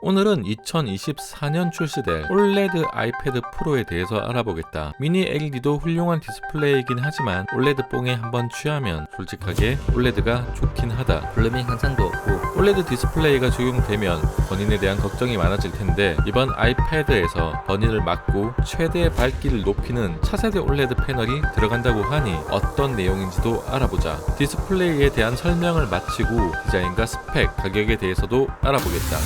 오늘은 2024년 출시될 OLED 아이패드 프로에 대해서 알아보겠다. 미니 LED도 훌륭한 디스플레이이긴 하지만 OLED 뽕에 한번 취하면 솔직하게 OLED가 좋긴 하다. 블루밍 향상도 없고 OLED 디스플레이가 적용되면 번인에 대한 걱정이 많아질 텐데 이번 아이패드에서 번인을 막고 최대 밝기를 높이는 차세대 OLED 패널이 들어간다고 하니 어떤 내용인지도 알아보자. 디스플레이에 대한 설명을 마치고 디자인과 스펙, 가격에 대해서도 알아보겠다.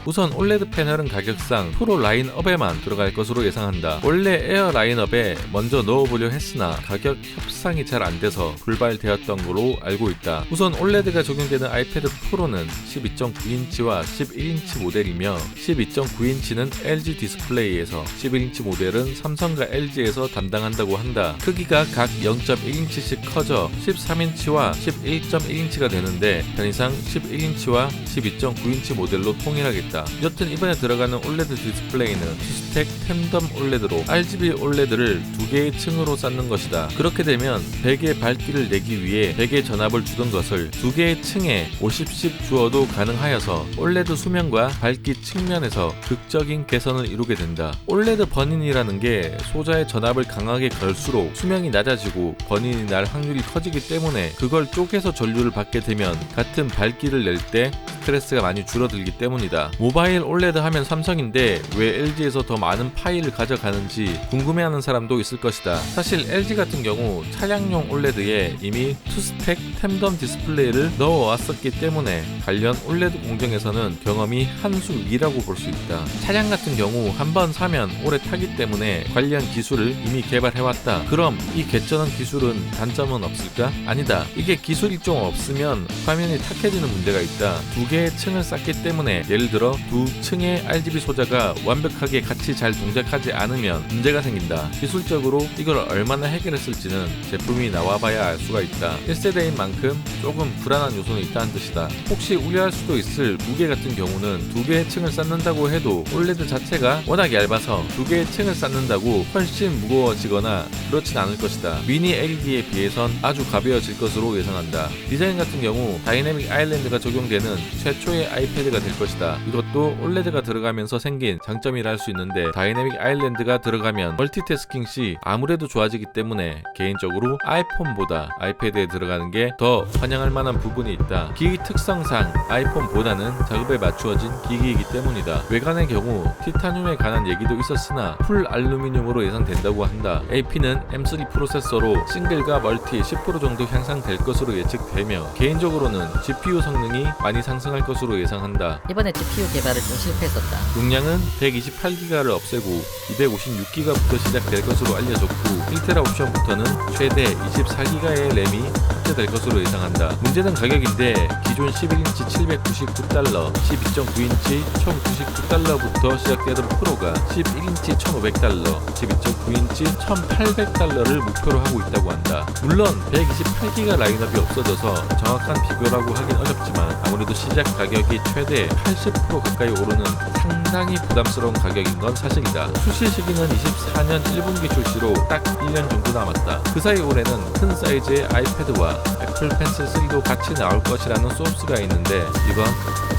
우선 OLED 패널은 가격상 프로 라인업에만 들어갈 것으로 예상한다. 원래 에어 라인업에 먼저 넣어보려 했으나 가격 협상이 잘 안돼서 불발되었던 걸로 알고 있다. 우선 OLED가 적용되는 아이패드 프로는 12.9인치와 11인치 모델이며 12.9인치는 LG 디스플레이에서 11인치 모델은 삼성과 LG에서 담당한다고 한다. 크기가 각 0.1인치씩 커져 13인치와 11.1인치가 되는데 편의상 11인치와 12.9인치 모델로 통일하겠다. 여튼 이번에 들어가는 OLED 디스플레이는 투스택 템덤 OLED로 RGB OLED를 두 개의 층으로 쌓는 것이다. 그렇게 되면 100의 밝기를 내기 위해 100의 전압을 주던 것을 두 개의 층에 50씩 주어도 가능하여서 OLED 수명과 밝기 측면에서 극적인 개선을 이루게 된다. OLED 번인이라는 게 소자의 전압을 강하게 걸수록 수명이 낮아지고 번인이 날 확률이 커지기 때문에 그걸 쪼개서 전류를 받게 되면 같은 밝기를 낼 때 스트레스가 많이 줄어들기 때문이다. 모바일 OLED 하면 삼성인데 왜 LG에서 더 많은 파일을 가져가는지 궁금해하는 사람도 있을 것이다. 사실 LG 같은 경우 차량용 OLED에 이미 투스택 템덤 디스플레이를 넣어왔었기 때문에 관련 OLED 공정에서는 경험이 한 수 위라고 볼 수 있다. 차량 같은 경우 한번 사면 오래 타기 때문에 관련 기술을 이미 개발해왔다. 그럼 이 개쩌는 기술은 단점은 없을까? 아니다. 이게 기술이 좀 없으면 화면이 탁해지는 문제가 있다. 두 개의 층을 쌓기 때문에 예를 들어 두 층의 RGB 소자가 완벽하게 같이 잘 동작하지 않으면 문제가 생긴다. 기술적으로 이걸 얼마나 해결했을지는 제품이 나와봐야 알 수가 있다. 1세대인 만큼 조금 불안한 요소는 있다는 뜻이다. 혹시 우려할 수도 있을 무게 같은 경우는 두 개의 층을 쌓는다고 해도 OLED 자체가 워낙 얇아서 두 개의 층을 쌓는다고 훨씬 무거워지거나 그렇진 않을 것이다. 미니 LED에 비해선 아주 가벼워질 것으로 예상한다. 디자인 같은 경우 다이내믹 아일랜드가 적용되는 최초의 아이패드가 될 것이다. 이것도 OLED가 들어가면서 생긴 장점이라 할 수 있는데 다이내믹 아일랜드가 들어가면 멀티태스킹 시 아무래도 좋아지기 때문에 개인적으로 아이폰보다 아이패드에 들어가는 게 더 환영할 만한 부분이 있다. 기기 특성상 아이폰보다는 작업에 맞추어진 기기이기 때문이다. 외관의 경우 티타늄에 관한 얘기도 있었으나 풀 알루미늄으로 예상된다고 한다. AP는 M3 프로세서로 싱글과 멀티 10% 정도 향상될 것으로 예측되며 개인적으로는 GPU 성능이 많이 상승할 것으로 예상한다. 이번에 GPU 개발을 좀 실패했었다. 용량은 128기가를 없애고 256기가부터 시작될 것으로 알려졌고 1테라 옵션부터는 최대 24기가의 램이 탑재될 것으로 예상한다. 문제는 가격인데 기존 11인치 799달러, 12.9인치 1099달러부터 시작되던 프로가 11인치 1500달러, 12.9인치 1800달러를 목표로 하고 있다고 한다. 물론 128기가 라인업이 없어져서 정확한 비교라고 하긴 어렵지만 아무래도 시작 가격이 최대 80% 가까이 오르는 상당히 부담스러운 가격인 건 사실이다. 출시 시기는 24년 1분기 출시로 딱 1년 정도 남았다. 그 사이 올해는 큰 사이즈의 아이패드와 애플 펜슬 3도 같이 나올 것이라는 소스가 있는데 이건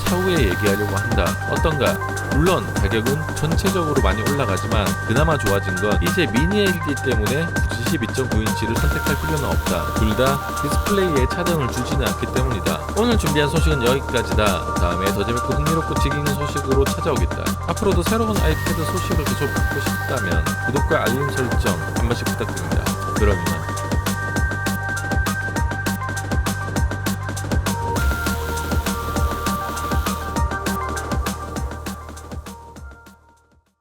차후에 얘기하려고 한다. 어떤가? 물론 가격은 전체적으로 많이 올라가지만 그나마 좋아진 건 이제 미니 LED 때문에 굳이 12.9인치를 선택할 필요는 없다. 둘 다 디스플레이에 차등을 주지는 않기 때문이다. 오늘 준비한 소식은 여기까지다. 다음에 더 재밌고 흥미롭고 지기는 소식으로 찾아오겠다. 앞으로도 새로운 아이패드 소식을 계속 듣고 싶다면 구독과 알림 설정 한 번씩 부탁드립니다. 그럼 이만.